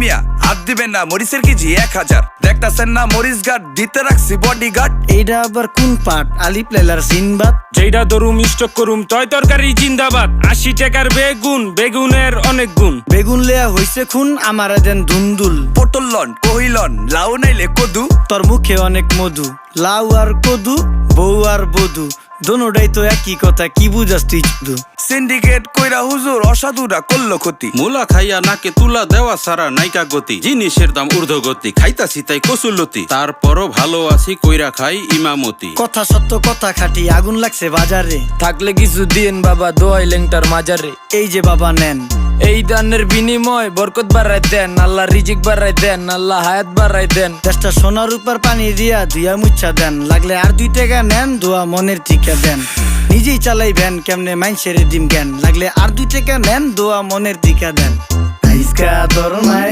মিয়া হাত দিবেন না, মরিচের কেজি 1000। দেখতাছেন না মরিচ গার্ড দিতে রাখছি বডিগার্ড। এইটা আবার কোন পাট? আলিফ লাইলার সিনবাদ। যেইটা ধরুম স্টক করুম তয় তরকারি জিন্দাবাদ। 80 টাকার বেগুন, বেগুনের অনেক গুণ। বেগুন লেয়া হইছে খুন, আমারে দেন ধুন্দুল। পটল লন কহিলন লাউ নাইলে কদু। তোর মুখে অনেক মধু, লাউ আর কদু, বউ আর বধু, দোনোটাই তো একই কথা, কি বুঝাস তুই শুধু? সিন্ডিকেট কইরা হুজুর অসাধুরা করলো ক্ষতি। মুলা খাইয়া নাকে তুলা দেওয়া সারা নাইকা গতি। জিনিসের দাম ঊর্ধ্বগতি, খাইতাছি তাই কসুলতি। তারপরও ভালো আছি কইরা খাই ইমামতি। কথা সত্য কথা খাঁটি, আগুন লাগছে বাজারে। থাকলে কিছু দিন বাবা, দোয়াই লেংটার মাজারে। এই যে বাবা নেন, এই দানের বিনিময় বরকত বাড়াই দেন, আল্লাহ রিজিক বাড়াই দেন, আল্লাহ হায়াত বাড়াই দেন। দেশটা সোনার উপর পানি দিয়া ধুইয়া মুচ্ছা দেন। লাগলে আর 2 টাকা নেন, দোয়া মনের টিকা দেন। নিজেই চালাই ভ্যান, কেমনে মাইনসেরে দিম জ্ঞান। লাগলে আর 2 টাকা নেন, দোয়া মনের টিকা দেন। আইসকা তোর নাই